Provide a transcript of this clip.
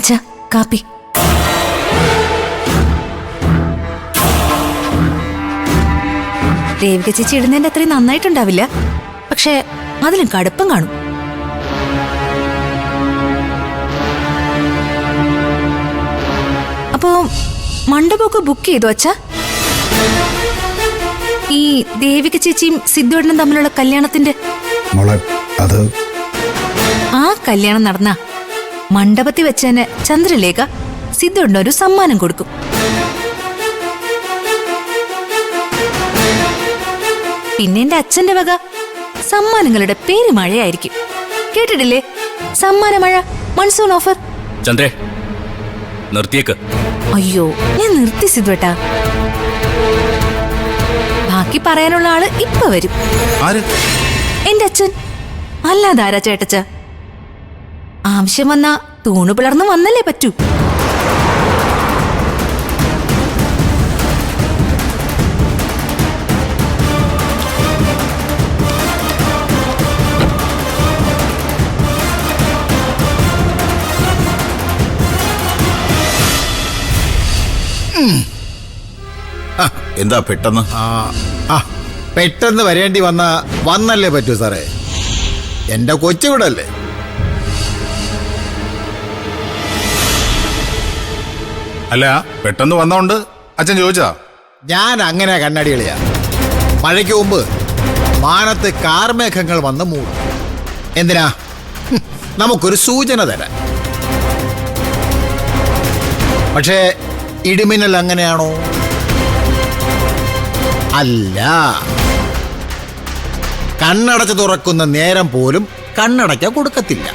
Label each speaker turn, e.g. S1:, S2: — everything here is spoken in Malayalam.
S1: അച്ഛാ കാപ്പി. ദേവിക ചേച്ചി ഇടുന്നതിന്റെ അത്രയും നന്നായിട്ടുണ്ടാവില്ല, പക്ഷെ അതിലും കടുപ്പം കാണും. അപ്പോ മണ്ഡപമൊക്കെ ബുക്ക് ചെയ്തോ അച്ഛാ? ഈ ദേവിക ചേച്ചിയും സിദ്ധുവേട്ടനും തമ്മിലുള്ള കല്യാണത്തിന്റെ ആ കല്യാണം നടന്ന മണ്ഡപത്തിൽ വെച്ചതിന് ചന്ദ്രലേഖ സിദ്ധുവേട്ടന് ഒരു സമ്മാനം കൊടുക്കും. പിന്നെ എന്റെ അച്ഛന്റെ വക സമ്മാനങ്ങളുടെ പേര് മഴയായിരിക്കും. കേട്ടിട്ടില്ലേ? സമ്മാനമഴ, മൺസൂൺ ഓഫർ.
S2: ചന്ദ്രേ, നിർത്തിയേക്ക്.
S1: അയ്യോ, ഞാൻ നിർത്തി സിദ്ധുവേട്ടാ. ബാക്കി പറയാനുള്ള ആള് ഇപ്പൊ വരും. എന്റെ അച്ഛൻ. അല്ലാതാരാ ചേട്ടച്ച? ആവശ്യം വന്നാ തൂണു പിളർന്നു വന്നല്ലേ പറ്റൂ.
S3: എന്താ പെട്ടെന്ന്?
S4: പെട്ടെന്ന് വരേണ്ടി വന്നല്ലേ പറ്റൂ സാറേ. എന്റെ കൊച്ചുവിടല്ലേ.
S3: അല്ല, പെട്ടെന്ന് വന്നോണ്ട് അച്ഛൻ ചോദിച്ചാ?
S4: ഞാൻ അങ്ങനെ കണ്ണടികളിയാ. മഴയ്ക്ക് മുമ്പ് മാനത്ത് കാർമേഘങ്ങൾ വന്ന് മൂടും. എന്തിനാ? നമുക്കൊരു സൂചന തരാൻ. പക്ഷേ ഇടിമിന്നൽ അങ്ങനെയാണോ? അല്ല. കണ്ണടച്ച് തുറക്കുന്ന നേരം പോലും കണ്ണടയ്ക്ക കൊടുക്കത്തില്ല.